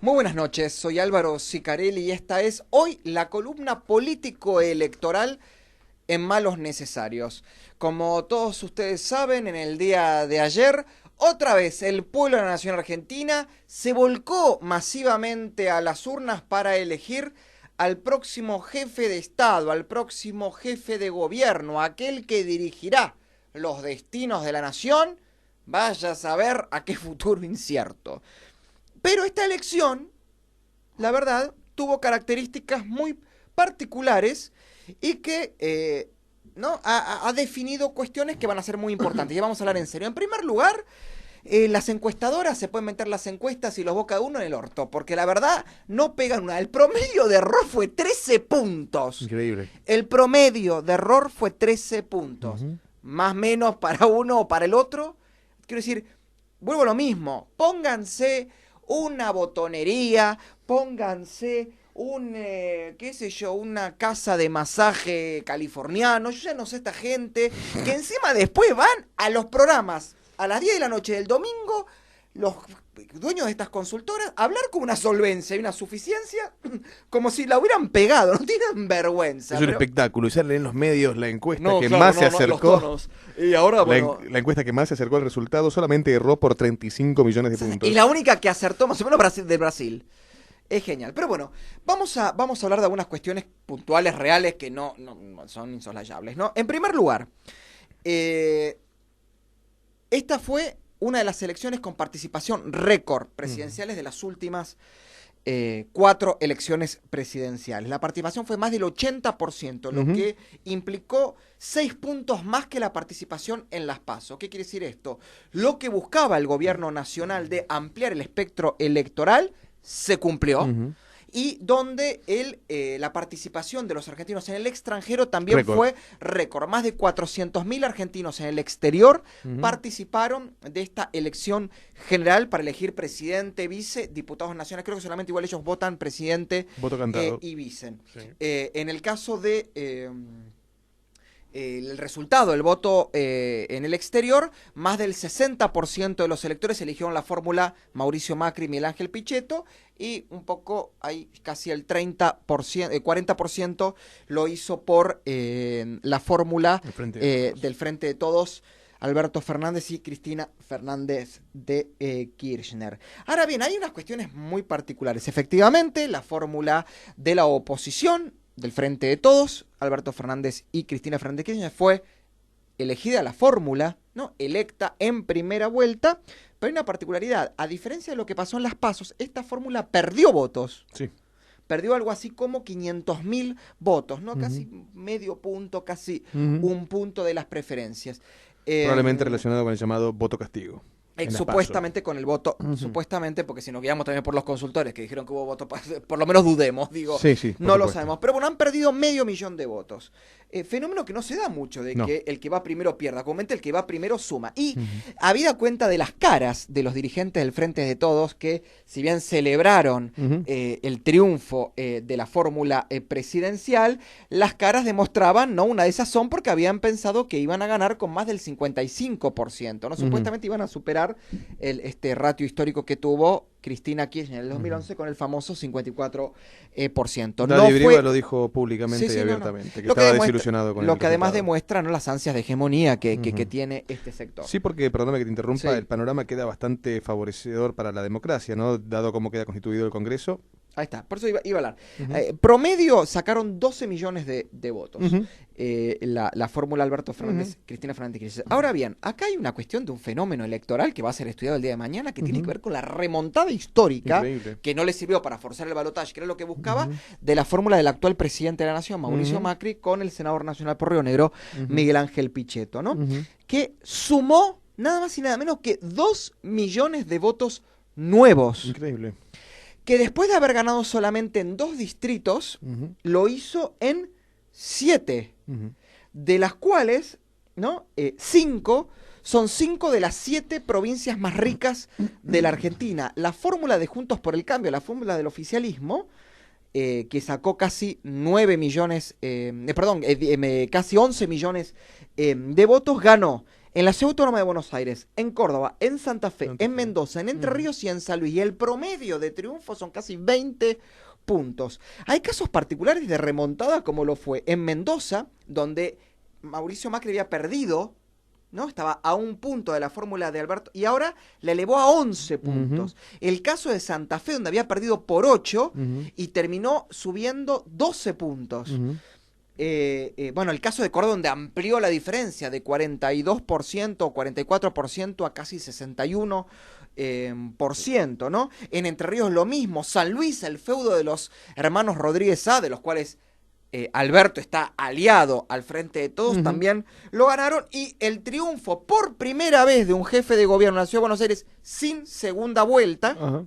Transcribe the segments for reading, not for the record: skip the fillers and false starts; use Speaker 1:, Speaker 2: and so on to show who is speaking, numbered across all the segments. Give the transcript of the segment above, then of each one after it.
Speaker 1: Muy buenas noches, soy Álvaro Sicarelli y esta es hoy la columna político-electoral en Malos Necesarios. Como todos ustedes saben, en el día de ayer, otra vez el pueblo de la nación argentina se volcó masivamente a las urnas para elegir al próximo jefe de Estado, al próximo jefe de gobierno, aquel que dirigirá los destinos de la nación, vaya a saber a qué futuro incierto. Pero esta elección, la verdad, tuvo características muy particulares y que ha definido cuestiones que van a ser muy importantes. Y vamos a hablar en serio. En primer lugar, las encuestadoras se pueden meter las encuestas y los boca de uno en el orto, porque la verdad no pegan una. El promedio de error fue 13 puntos.
Speaker 2: Increíble.
Speaker 1: El promedio de error fue 13 puntos. Más o menos para uno o para el otro. Quiero decir, vuelvo a lo mismo. Pónganse una botonería, pónganse una casa de masaje californiano. Yo ya no sé esta gente que encima después van a los programas a las 10 de la noche del domingo, los dueños de estas consultoras, a hablar con una solvencia y una suficiencia como si la hubieran pegado, no tienen vergüenza.
Speaker 2: Es un espectáculo, y sale en los medios la encuesta que
Speaker 1: claro,
Speaker 2: más se acercó.
Speaker 1: Y ahora, bueno,
Speaker 2: la encuesta que más se acercó al resultado solamente erró por 35 millones de puntos.
Speaker 1: Y la única que acertó más o menos de Brasil. Es genial. Pero bueno, vamos a hablar de algunas cuestiones puntuales, reales, que no son insoslayables, ¿no? En primer lugar, esta fue una de las elecciones con participación récord presidenciales de las últimas 4 elecciones presidenciales. La participación fue más del 80%, lo que implicó 6 puntos más que la participación en las PASO. ¿Qué quiere decir esto? Lo que buscaba el gobierno nacional de ampliar el espectro electoral se cumplió. Y donde la participación de los argentinos en el extranjero también fue récord. Más de 400.000 argentinos en el exterior participaron de esta elección general para elegir presidente, vice, diputados nacionales. Creo que solamente igual ellos votan presidente y vice. Sí. En el caso de el resultado, el voto en el exterior, más del 60% de los electores eligieron la fórmula Mauricio Macri y Miguel Ángel Pichetto, y un poco, hay casi el 40% lo hizo por la fórmula del Frente de Todos, Alberto Fernández y Cristina Fernández de Kirchner. Ahora bien, hay unas cuestiones muy particulares. Efectivamente, la fórmula de la oposición del Frente de Todos, Alberto Fernández y Cristina Fernández de Kirchner, fue elegida la fórmula, ¿no? Electa en primera vuelta, pero hay una particularidad. A diferencia de lo que pasó en las PASOs, esta fórmula perdió votos.
Speaker 2: Sí.
Speaker 1: Perdió algo así como 500.000 votos, ¿no? Casi medio punto, casi un punto de las preferencias.
Speaker 2: Probablemente relacionado con el llamado voto castigo.
Speaker 1: Supuestamente con el voto, supuestamente, porque si nos guiamos también por los consultores que dijeron que hubo voto, por lo menos dudemos, digo, no lo sabemos. Pero bueno, han perdido 500.000 de votos. Fenómeno que no se da mucho, de que el que va primero pierda, comúnmente el que va primero suma. Y habida cuenta de las caras de los dirigentes del Frente de Todos, que si bien celebraron el triunfo de la fórmula presidencial, las caras demostraban, ¿no?, una desazón porque habían pensado que iban a ganar con más del 55%, ¿no? Supuestamente iban a superar este ratio histórico que tuvo Cristina Kirchner en el 2011 con el famoso 54%.
Speaker 2: Daddy Brieva lo dijo públicamente y abiertamente, que estaba desilusionado con
Speaker 1: lo que además demuestra, ¿no?, las ansias de hegemonía que tiene este sector.
Speaker 2: Sí, porque, perdóname que te interrumpa, el panorama queda bastante favorecedor para la democracia, ¿no? Dado cómo queda constituido el Congreso.
Speaker 1: Ahí está, por eso iba a hablar. Promedio sacaron 12 millones de votos. La fórmula Alberto Fernández, Cristina Fernández de Kirchner. Ahora bien, acá hay una cuestión de un fenómeno electoral que va a ser estudiado el día de mañana, que tiene que ver con la remontada histórica, que no le sirvió para forzar el balotaje, que era lo que buscaba, de la fórmula del actual presidente de la Nación, Mauricio Macri, con el senador nacional por Río Negro, Miguel Ángel Pichetto, ¿no? Que sumó nada más y nada menos que 2 millones de votos nuevos.
Speaker 2: Increíble.
Speaker 1: Que después de haber ganado solamente en 2 distritos, lo hizo en 7, de las cuales, ¿no?, 5 son 5 de las 7 provincias más ricas de la Argentina. La fórmula de Juntos por el Cambio, la fórmula del oficialismo, que sacó casi 9 millones, casi 11 millones de votos, ganó en la Ciudad Autónoma de Buenos Aires, en Córdoba, en Santa Fe, en Mendoza, en Entre Ríos y en San Luis. Y el promedio de triunfo son casi 20 puntos. Hay casos particulares de remontada como lo fue en Mendoza, donde Mauricio Macri había perdido, ¿no? Estaba a un punto de la fórmula de Alberto y ahora le elevó a 11 puntos. El caso de Santa Fe, donde había perdido por 8 y terminó subiendo 12 puntos. Bueno, el caso de Córdoba, donde amplió la diferencia de 42% o 44% a casi 61%, ¿no? En Entre Ríos lo mismo. San Luis, el feudo de los hermanos Rodríguez A, de los cuales Alberto está aliado al Frente de Todos, también lo ganaron. Y el triunfo por primera vez de un jefe de gobierno en la Ciudad de Buenos Aires sin segunda vuelta,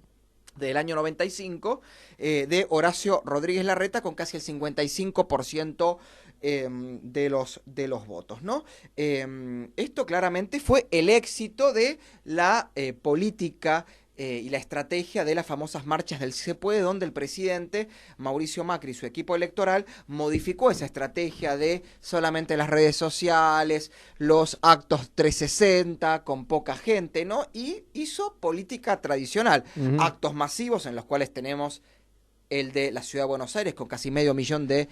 Speaker 1: del año 95, de Horacio Rodríguez Larreta, con casi el 55% de los votos, ¿no? Esto claramente fue el éxito de la política y la estrategia de las famosas marchas del Se Puede, donde el presidente Mauricio Macri y su equipo electoral modificó esa estrategia de solamente las redes sociales, los actos 360 con poca gente, ¿no? Y hizo política tradicional, actos masivos en los cuales tenemos el de la Ciudad de Buenos Aires, con casi 500.000 de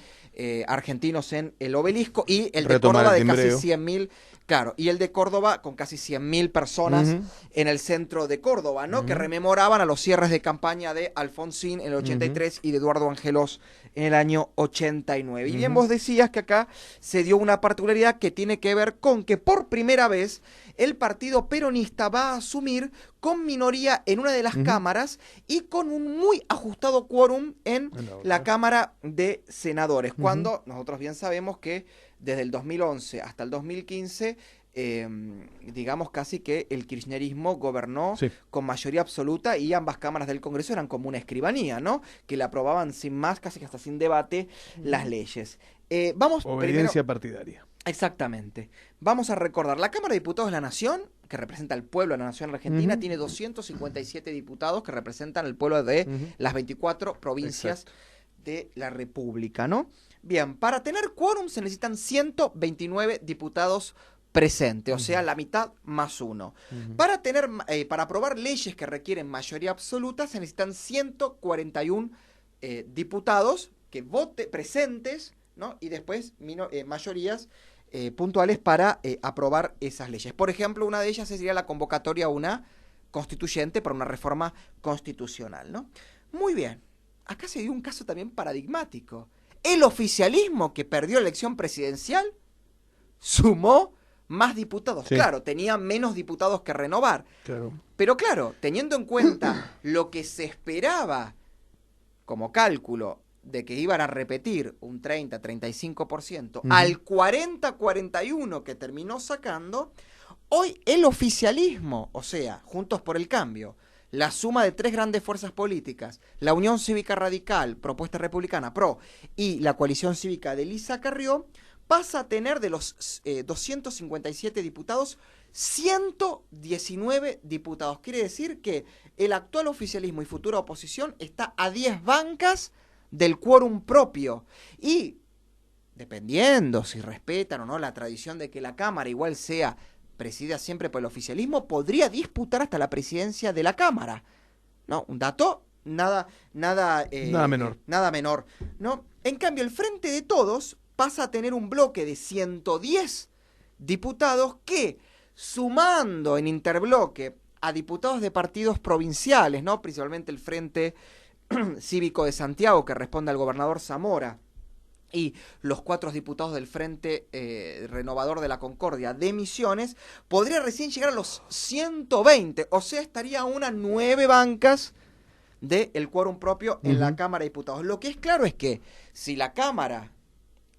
Speaker 1: argentinos en el Obelisco, y el de Córdoba de casi 100.000, claro, y el de Córdoba con casi 100.000 personas en el centro de Córdoba, ¿no? Que rememoraban a los cierres de campaña de Alfonsín en el 83 y de Eduardo Angelos en el año 89. Y bien vos decías que acá se dio una particularidad que tiene que ver con que por primera vez el partido peronista va a asumir con minoría en una de las cámaras y con un muy ajustado quórum en la Cámara de Senadores, cuando nosotros bien sabemos que desde el 2011 hasta el 2015, digamos casi que el kirchnerismo gobernó con mayoría absoluta y ambas cámaras del Congreso eran como una escribanía, ¿no? Que le aprobaban sin más, casi que hasta sin debate, las leyes. Vamos
Speaker 2: Obediencia partidaria.
Speaker 1: Exactamente. Vamos a recordar, la Cámara de Diputados de la Nación, que representa al pueblo de la Nación Argentina, tiene 257 diputados que representan al pueblo de las 24 provincias de la República, ¿no? Bien, para tener quórum se necesitan 129 diputados presentes, o sea, la mitad más uno. Para aprobar leyes que requieren mayoría absoluta se necesitan 141 diputados que presentes, ¿no? Y después mayorías puntuales para aprobar esas leyes. Por ejemplo, una de ellas sería la convocatoria a una constituyente para una reforma constitucional, ¿no? Muy bien. Acá se dio un caso también paradigmático. El oficialismo, que perdió la elección presidencial, sumó más diputados. Claro, tenía menos diputados que renovar. Pero claro, teniendo en cuenta lo que se esperaba como cálculo de que iban a repetir un 30-35%, al 40-41% que terminó sacando, hoy el oficialismo, o sea, Juntos por el Cambio, la suma de tres grandes fuerzas políticas, la Unión Cívica Radical, Propuesta Republicana, PRO, y la Coalición Cívica de Elisa Carrió, pasa a tener de los 257 diputados, 119 diputados. Quiere decir que el actual oficialismo y futura oposición está a 10 bancas del quórum propio. Y, dependiendo si respetan o no la tradición de que la Cámara igual sea presidida siempre por el oficialismo, podría disputar hasta la presidencia de la Cámara, ¿no? Un dato nada menor, ¿no? En cambio, el Frente de Todos pasa a tener un bloque de 110 diputados que, sumando en interbloque a diputados de partidos provinciales, ¿no? Principalmente el Frente Cívico de Santiago, que responde al gobernador Zamora, y los 4 diputados del Frente Renovador de la Concordia de Misiones, podría recién llegar a los 120, o sea, estaría a unas 9 bancas del quórum propio en la Cámara de Diputados. Lo que es claro es que si la Cámara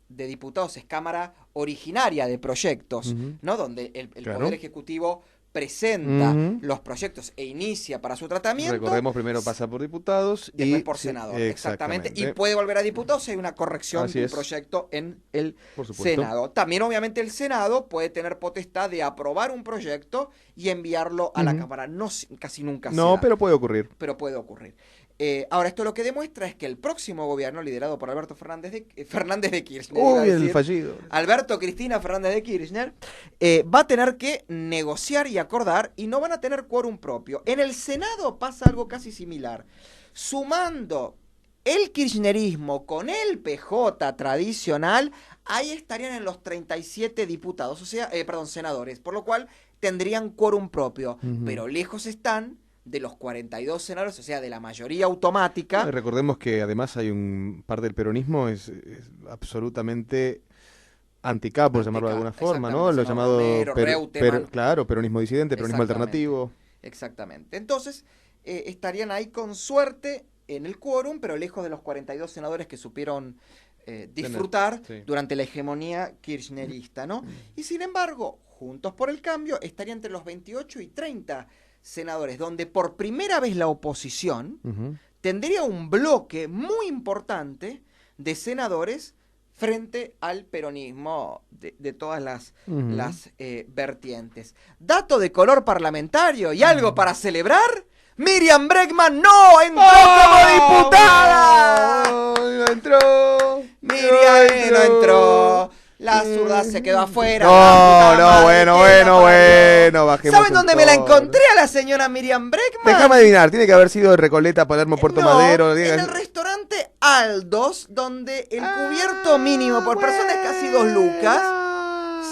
Speaker 1: de Diputados es Cámara originaria de proyectos, ¿no? Donde el Poder Ejecutivo presenta los proyectos e inicia para su tratamiento.
Speaker 2: Recordemos, primero pasa por diputados y
Speaker 1: después por senador, exactamente. Y puede volver a diputados si hay una corrección de un proyecto en el Senado. También, obviamente, el Senado puede tener potestad de aprobar un proyecto y enviarlo a la Cámara. No, casi nunca se da.
Speaker 2: Pero puede ocurrir.
Speaker 1: Pero puede ocurrir. Ahora, esto lo que demuestra es que el próximo gobierno, liderado por Alberto Fernández de Kirchner,
Speaker 2: Uy, el fallido.
Speaker 1: Alberto Cristina Fernández de Kirchner, va a tener que negociar y acordar y no van a tener quórum propio. En el Senado pasa algo casi similar. Sumando el kirchnerismo con el PJ tradicional, ahí estarían en los 37 diputados, o sea, senadores, por lo cual tendrían quórum propio, pero lejos están de los 42 senadores, o sea, de la mayoría automática.
Speaker 2: Recordemos que además hay un parte del peronismo es absolutamente anti-K, por llamarlo de alguna forma, ¿no? Lo llamado claro, peronismo disidente, peronismo alternativo.
Speaker 1: Exactamente. Entonces, estarían ahí con suerte en el quórum, pero lejos de los 42 senadores que supieron disfrutar durante la hegemonía kirchnerista, ¿no? Y sin embargo, Juntos por el Cambio estaría entre los 28 y 30 senadores, donde por primera vez la oposición tendría un bloque muy importante de senadores frente al peronismo de todas las vertientes. Dato de color parlamentario y algo para celebrar: Miriam Bregman no entró como diputada.
Speaker 2: No entró.
Speaker 1: Miriam no entró. La zurda se quedó afuera.
Speaker 2: Bueno, bajemos.
Speaker 1: ¿Saben dónde me la encontré a la señora Miriam Bregman?
Speaker 2: Déjame adivinar, tiene que haber sido de Recoleta, Palermo, Puerto Madero.
Speaker 1: En el restaurante Aldos, donde el cubierto mínimo por persona es casi 2 lucas.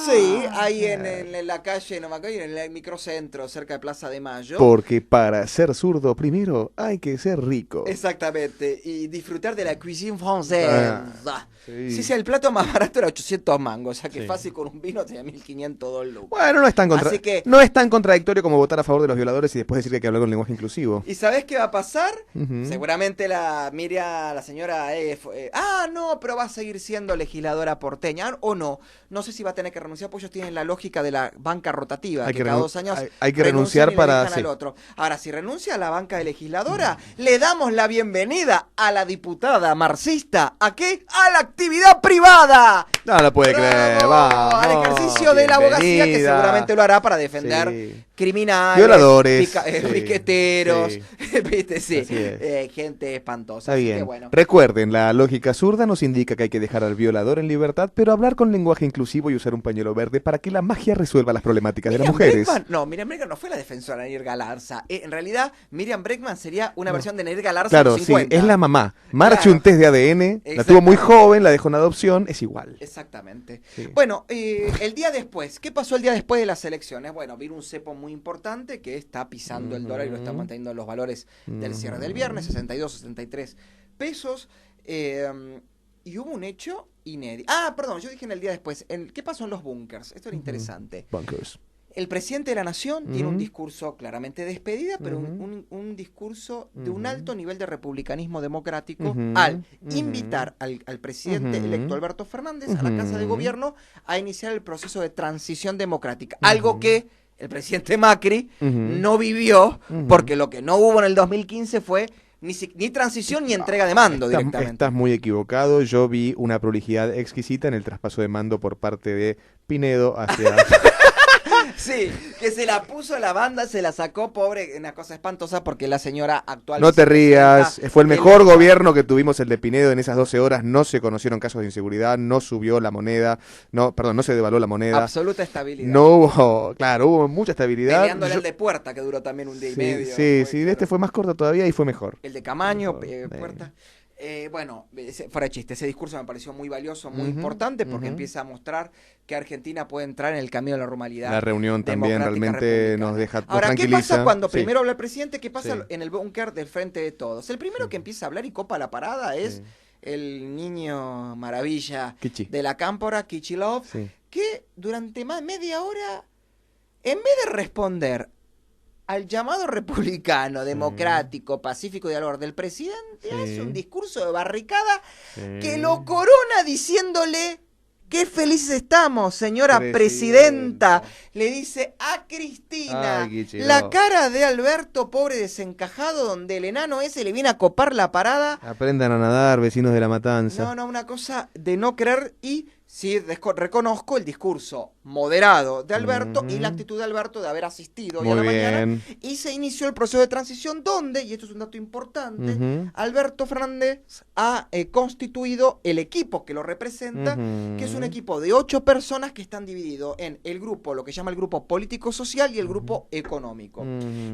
Speaker 1: Sí, ahí en la calle, no me acuerdo, en el microcentro, cerca de Plaza de Mayo.
Speaker 2: Porque para ser zurdo, primero hay que ser rico.
Speaker 1: Exactamente, y disfrutar de la cuisine française. Sí, el plato más barato era 800 mangos, o sea que fácil con un vino tenía 1500 lucas.
Speaker 2: Bueno, no es tan contradictorio como votar a favor de los violadores y después decir que hay que hablar con lenguaje inclusivo.
Speaker 1: ¿Y sabés qué va a pasar? Seguramente la señora no, pero va a seguir siendo legisladora porteña, o no sé si va a tener que renunciar, pues ellos tienen la lógica de la banca rotativa, que cada 2 años
Speaker 2: hay que renunciar para
Speaker 1: al otro. Ahora, si renuncia a la banca de legisladora, le damos la bienvenida a la diputada marxista. ¿A qué? ¡A la actividad privada!
Speaker 2: No lo puede creer, vamos.
Speaker 1: Al ejercicio de la abogacía, que seguramente lo hará para defender criminales,
Speaker 2: violadores,
Speaker 1: piqueteros, ¿viste? Gente espantosa.
Speaker 2: Está bien. Recuerden, la lógica zurda nos indica que hay que dejar al violador en libertad, pero hablar con lenguaje inclusivo y usar un pañuelo verde para que la magia resuelva las problemáticas de las mujeres.
Speaker 1: Miriam Bregman no fue la defensora de Nair Galarza. En realidad, Miriam Bregman sería una versión de Nair Galarza.
Speaker 2: Claro, 50. Es la mamá. Marche un test de ADN, la tuvo muy joven, la dejó en adopción, es igual.
Speaker 1: Exactamente. Bueno, el día después, ¿qué pasó el día después de las elecciones? Bueno, vino un cepo muy importante que está pisando el dólar y lo está manteniendo en los valores del cierre del viernes, 62, 63 pesos. Y hubo un hecho inédito. Perdón, yo dije en el día después. ¿Qué pasó en los búnkers? Esto era interesante.
Speaker 2: Bunkers.
Speaker 1: El presidente de la Nación tiene un discurso claramente de despedida, pero un discurso de un alto nivel de republicanismo democrático al invitar al presidente electo Alberto Fernández a la Casa de Gobierno a iniciar el proceso de transición democrática. Algo que el presidente Macri no vivió, porque lo que no hubo en el 2015 fue ni transición ni entrega de mando directamente.
Speaker 2: Estás muy equivocado. Yo vi una prolijidad exquisita en el traspaso de mando por parte de Pinedo hacia...
Speaker 1: Sí, que se la puso la banda, se la sacó, pobre, una cosa espantosa, porque la señora actual...
Speaker 2: No te rías, fue el mejor gobierno que tuvimos el de Pinedo. En esas 12 horas no se conocieron casos de inseguridad, no subió la moneda, no se devaluó la moneda.
Speaker 1: Absoluta estabilidad.
Speaker 2: No hubo mucha estabilidad.
Speaker 1: Peleándole el de Puerta, que duró también un día y medio.
Speaker 2: Sí, este fue más corto todavía y fue mejor.
Speaker 1: El de Camaño, Puerta... fuera de chiste, ese discurso me pareció muy valioso, muy importante, porque empieza a mostrar que Argentina puede entrar en el camino de la normalidad.
Speaker 2: La reunión también realmente nos deja tranquiliza.
Speaker 1: Ahora, ¿qué pasa cuando primero habla el presidente? ¿Qué pasa en el búnker del frente de todos? El primero que empieza a hablar y copa la parada es el niño maravilla de la cámpora, Kichilov, que durante más de media hora, en vez de responder al llamado republicano, democrático, pacífico y dialogador del presidente, hace un discurso de barricada que lo corona diciéndole: qué felices estamos, señora presidenta. Le dice a Cristina. La cara de Alberto, pobre desencajado, donde el enano ese le viene a copar la parada.
Speaker 2: Aprendan a nadar, vecinos de La Matanza.
Speaker 1: No, una cosa de no creer. Y sí reconozco el discurso moderado de Alberto y la actitud de Alberto de haber asistido hoy a la mañana. Y se inició el proceso de transición donde, y esto es un dato importante, Alberto Fernández ha constituido el equipo que lo representa, que es un equipo de 8 personas que están divididos en el grupo, lo que llama el grupo político-social y el grupo económico.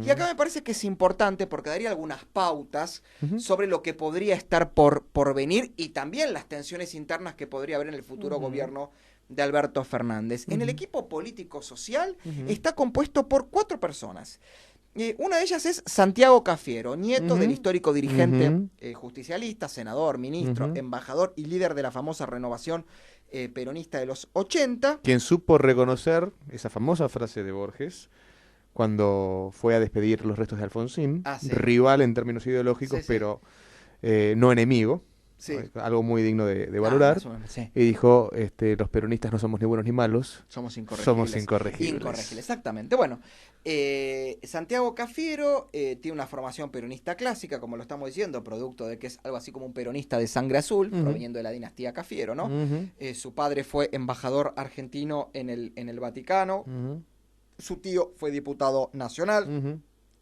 Speaker 1: Y acá me parece que es importante porque daría algunas pautas sobre lo que podría estar por venir y también las tensiones internas que podría haber en el futuro gobierno de Alberto Fernández. En el equipo político-social está compuesto por 4 personas. Una de ellas es Santiago Cafiero, nieto del histórico dirigente justicialista, senador, ministro, embajador y líder de la famosa renovación peronista de los 80.
Speaker 2: Quien supo reconocer esa famosa frase de Borges cuando fue a despedir los restos de Alfonsín, rival en términos ideológicos, pero no enemigo. Sí. Algo muy digno de valorar. Y dijo, los peronistas no somos ni buenos ni malos.
Speaker 1: Somos incorregibles.
Speaker 2: Somos incorregibles.
Speaker 1: Incorregibles, exactamente. Bueno, Santiago Cafiero tiene una formación peronista clásica, como lo estamos diciendo, producto de que es algo así como un peronista de sangre azul, proveniendo de la dinastía Cafiero, ¿no? Su padre fue embajador argentino en el Vaticano. Su tío fue diputado nacional.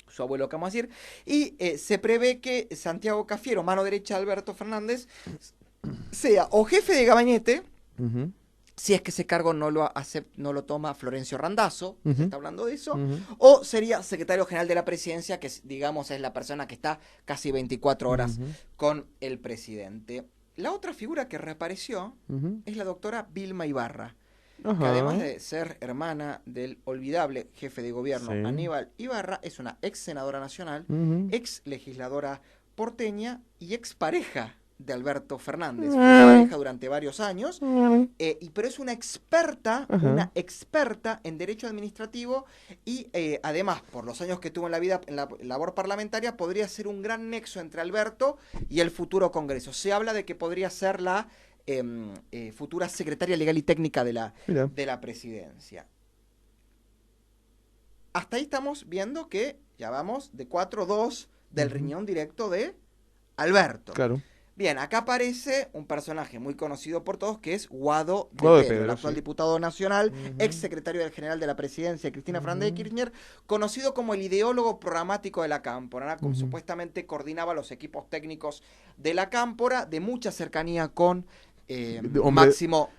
Speaker 1: Su abuelo, ¿qué vamos a decir? Y se prevé que Santiago Cafiero, mano derecha de Alberto Fernández, sea o jefe de gabinete, si es que ese cargo no lo toma Florencio Randazzo, se está hablando de eso, o sería secretario general de la presidencia, que digamos es la persona que está casi 24 horas con el presidente. La otra figura que reapareció es la doctora Vilma Ibarra, que además de ser hermana del olvidable jefe de gobierno Aníbal Ibarra, es una ex senadora nacional, ex legisladora porteña y ex pareja de Alberto Fernández. Fue pareja durante varios años, pero es una experta en derecho administrativo y además, por los años que tuvo en la vida, en la labor parlamentaria, podría ser un gran nexo entre Alberto y el futuro Congreso. Se habla de que podría ser la futura secretaria legal y técnica de la presidencia. Hasta ahí estamos viendo que ya vamos de 4-2 del riñón directo de Alberto.
Speaker 2: Claro.
Speaker 1: Bien, acá aparece un personaje muy conocido por todos que es Guado de Pedro, el actual diputado nacional, ex secretario general de la presidencia, Cristina Fernández de Kirchner, conocido como el ideólogo programático de la Cámpora, como supuestamente coordinaba los equipos técnicos de la Cámpora, de mucha cercanía con Máximo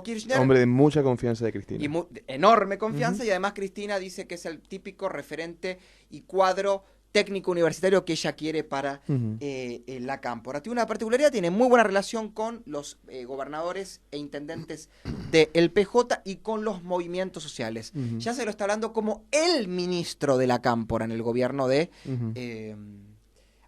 Speaker 1: Kirchner.
Speaker 2: Hombre de mucha confianza de Cristina.
Speaker 1: Y enorme confianza, y además Cristina dice que es el típico referente y cuadro técnico universitario que ella quiere para la Cámpora. Tiene una particularidad, tiene muy buena relación con los gobernadores e intendentes del PJ y con los movimientos sociales. Ya se lo está hablando como el ministro de la Cámpora en el gobierno de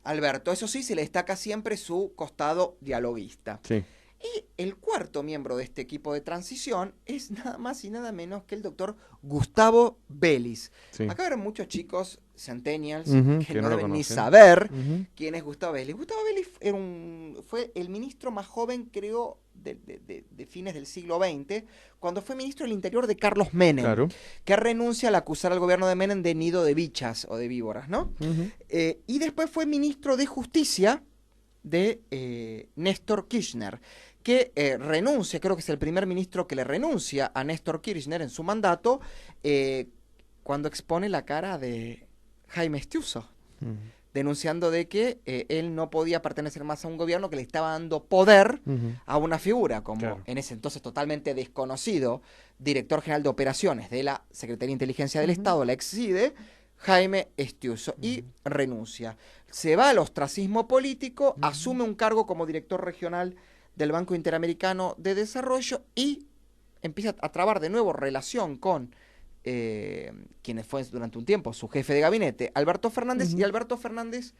Speaker 1: Alberto. Eso sí, se le destaca siempre su costado dialoguista.
Speaker 2: Sí.
Speaker 1: Y el cuarto miembro de este equipo de transición es nada más y nada menos que el doctor Gustavo Vélez. Sí. Acá habrá muchos chicos centennials que no deben ni saber quién es Gustavo Vélez. Gustavo Vélez fue el ministro más joven, creo, de fines del siglo XX, cuando fue ministro del Interior de Carlos Menem, que renuncia al acusar al gobierno de Menem de nido de bichas o de víboras, ¿no? Y después fue ministro de Justicia de Néstor Kirchner, que renuncia, creo que es el primer ministro que le renuncia a Néstor Kirchner en su mandato, cuando expone la cara de Jaime Estiuso, denunciando de que él no podía pertenecer más a un gobierno que le estaba dando poder a una figura, como en ese entonces totalmente desconocido, director general de operaciones de la Secretaría de Inteligencia del Estado, la ex-CIDE, Jaime Estiuso, y renuncia. Se va al ostracismo político, asume un cargo como director regional del Banco Interamericano de Desarrollo y empieza a trabar de nuevo relación con quienes fue durante un tiempo su jefe de gabinete, Alberto Fernández, y Alberto Fernández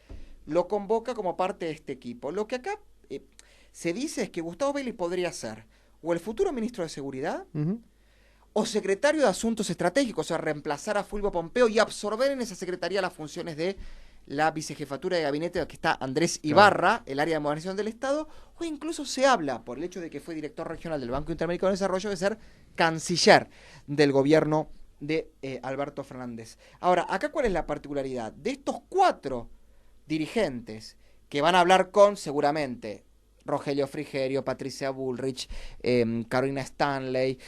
Speaker 1: lo convoca como parte de este equipo. Lo que acá se dice es que Gustavo Vélez podría ser o el futuro ministro de Seguridad o secretario de Asuntos Estratégicos, o sea, reemplazar a Fulvio Pompeo y absorber en esa secretaría las funciones de la vicejefatura de gabinete que está Andrés Ibarra, el área de modernización del Estado, o incluso se habla, por el hecho de que fue director regional del Banco Interamericano de Desarrollo, de ser canciller del gobierno de Alberto Fernández. Ahora, acá ¿cuál es la particularidad? De estos 4 dirigentes que van a hablar con, seguramente, Rogelio Frigerio, Patricia Bullrich, Carolina Stanley,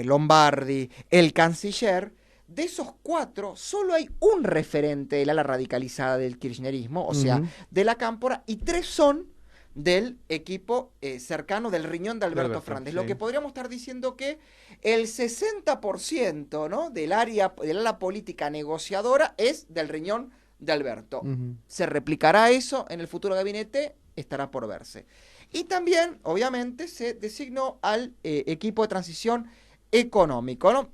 Speaker 1: Lombardi, el canciller. De esos 4, solo hay un referente del ala radicalizada del kirchnerismo, o sea, de la Cámpora, y 3 son del equipo cercano del riñón de Alberto Fernández. Sí. Lo que podríamos estar diciendo que el 60%, ¿no?, del ala política negociadora es del riñón de Alberto. ¿Se replicará eso en el futuro gabinete? Estará por verse. Y también, obviamente, se designó al equipo de transición económico, ¿no?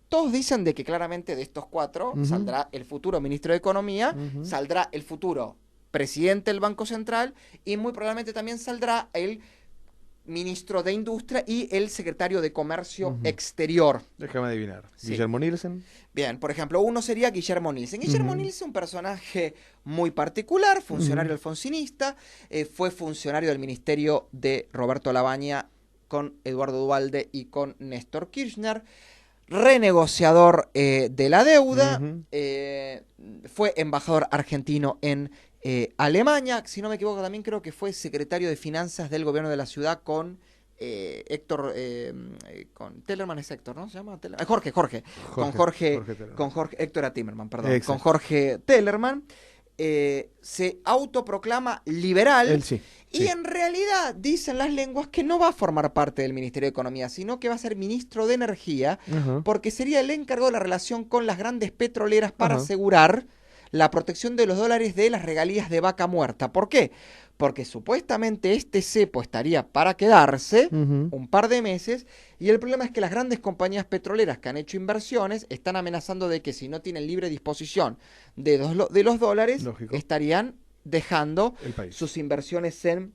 Speaker 1: Todos dicen de que claramente de estos 4 saldrá el futuro ministro de Economía, saldrá el futuro presidente del Banco Central y muy probablemente también saldrá el ministro de Industria y el secretario de Comercio Exterior.
Speaker 2: Déjame adivinar. Sí. ¿Guillermo Nielsen?
Speaker 1: Bien, por ejemplo, uno sería Guillermo Nielsen. Guillermo Nielsen, un personaje muy particular, funcionario alfonsinista, fue funcionario del ministerio de Roberto Labaña con Eduardo Duhalde y con Néstor Kirchner. Renegociador de la deuda, fue embajador argentino en Alemania, si no me equivoco también creo que fue secretario de Finanzas del gobierno de la ciudad con Héctor, con Tellerman es Héctor, ¿no? ¿Se llama? Jorge, Héctor Timmerman, perdón, exacto. Con Jorge Tellerman. Se autoproclama liberal.
Speaker 2: Él sí.
Speaker 1: Y en realidad dicen las lenguas que no va a formar parte del Ministerio de Economía, sino que va a ser ministro de Energía, porque sería el encargado de la relación con las grandes petroleras para asegurar la protección de los dólares de las regalías de vaca muerta. ¿Por qué? Porque supuestamente este cepo estaría para quedarse un par de meses, y el problema es que las grandes compañías petroleras que han hecho inversiones están amenazando de que si no tienen libre disposición de los dólares, lógico, estarían dejando sus inversiones en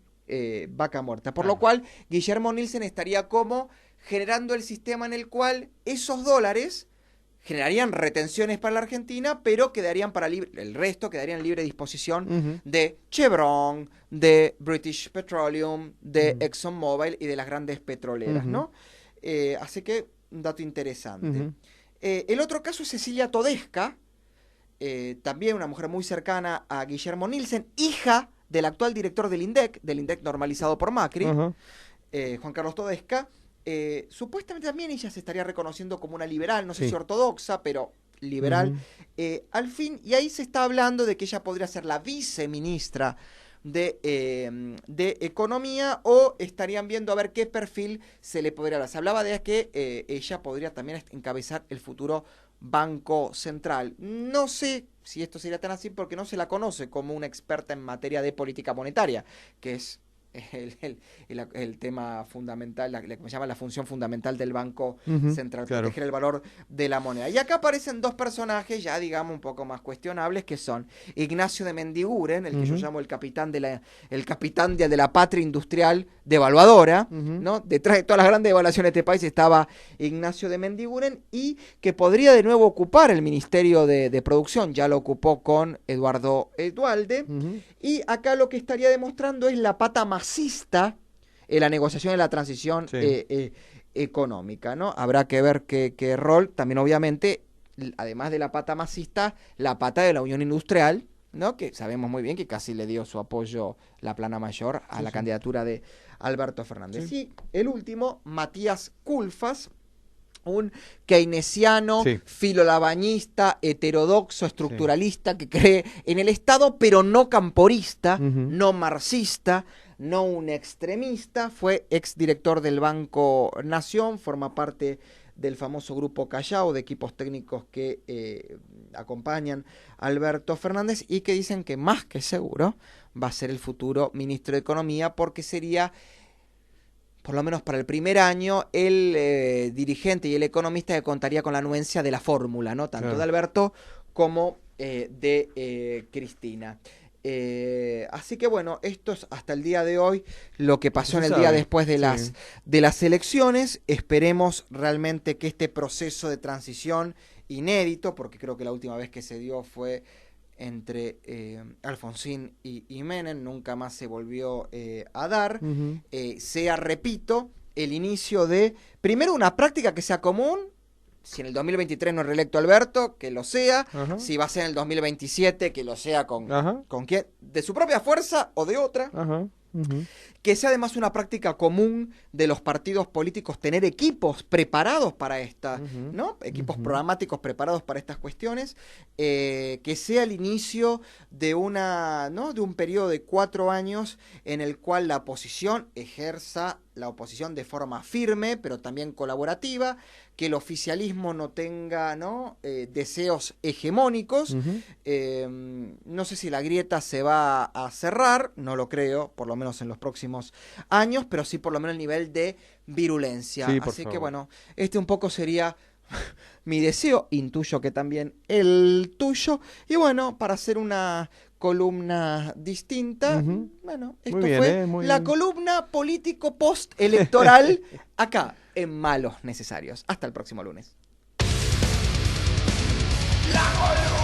Speaker 1: vaca muerta. Por lo cual, Guillermo Nielsen estaría como generando el sistema en el cual esos dólares generarían retenciones para la Argentina, pero quedarían el resto quedaría en libre disposición de Chevron, de British Petroleum, de ExxonMobil y de las grandes petroleras, ¿no? Así que, un dato interesante. El otro caso es Cecilia Todesca, también una mujer muy cercana a Guillermo Nielsen, hija del actual director del INDEC normalizado por Macri, Juan Carlos Todesca. Supuestamente también ella se estaría reconociendo como una liberal, no sé si ortodoxa, pero liberal. Al fin, y ahí se está hablando de que ella podría ser la viceministra de Economía, o estarían viendo a ver qué perfil se le podría dar. Se hablaba de que ella podría también encabezar el futuro Banco Central. No sé si esto sería tan así porque no se la conoce como una experta en materia de política monetaria, que es el tema fundamental, como se llama la función fundamental del Banco Central, proteger el valor de la moneda. Y acá aparecen 2 personajes ya, digamos, un poco más cuestionables, que son Ignacio de Mendiguren, el que yo llamo el capitán de la patria industrial devaluadora, ¿no? Detrás de todas las grandes devaluaciones de este país estaba Ignacio de Mendiguren, y que podría de nuevo ocupar el Ministerio de Producción, ya lo ocupó con Eduardo Duhalde, y acá lo que estaría demostrando es la pata masista en la negociación de la transición económica, ¿no? Habrá que ver qué rol, también obviamente, además de la pata masista, la pata de la Unión Industrial, ¿no? Que sabemos muy bien que casi le dio su apoyo la plana mayor a la candidatura de Alberto Fernández. Y el último, Matías Culfas, un keynesiano, filolabañista, heterodoxo, estructuralista, que cree en el Estado, pero no camporista, no marxista, no un extremista. Fue exdirector del Banco Nación, forma parte del famoso grupo Callao, de equipos técnicos que acompañan a Alberto Fernández, y que dicen que más que seguro va a ser el futuro ministro de Economía, porque sería, por lo menos para el primer año, el dirigente y el economista que contaría con la anuencia de la fórmula, ¿no? Tanto de Alberto como de Cristina. Así que bueno, esto es hasta el día de hoy lo que pasó en el día después de las elecciones. Esperemos realmente que este proceso de transición inédito, porque creo que la última vez que se dio fue entre Alfonsín y Menem, nunca más se volvió a dar, sea, repito, el inicio de, primero, una práctica que sea común, si en el 2023 no es reelecto Alberto, que lo sea.
Speaker 2: Ajá.
Speaker 1: Si va a ser en el 2027, que lo sea
Speaker 2: Ajá.
Speaker 1: con quién, de su propia fuerza o de otra.
Speaker 2: Ajá. Ujú.
Speaker 1: Que sea además una práctica común de los partidos políticos tener equipos preparados para ¿no? Equipos programáticos preparados para estas cuestiones, que sea el inicio de ¿no? De un periodo de 4 años en el cual la oposición ejerza la oposición de forma firme, pero también colaborativa, que el oficialismo no tenga, ¿no? Deseos hegemónicos. No sé si la grieta se va a cerrar, no lo creo, por lo menos en los próximos años, pero sí por lo menos el nivel de virulencia.
Speaker 2: Sí,
Speaker 1: Así
Speaker 2: favor.
Speaker 1: que bueno, un poco sería mi deseo, intuyo que también el tuyo. Y bueno, para hacer una columna distinta, bueno, esto
Speaker 2: muy bien,
Speaker 1: fue
Speaker 2: muy
Speaker 1: la
Speaker 2: bien.
Speaker 1: columna político post-electoral acá en Malos Necesarios. Hasta el próximo lunes.
Speaker 3: La columna.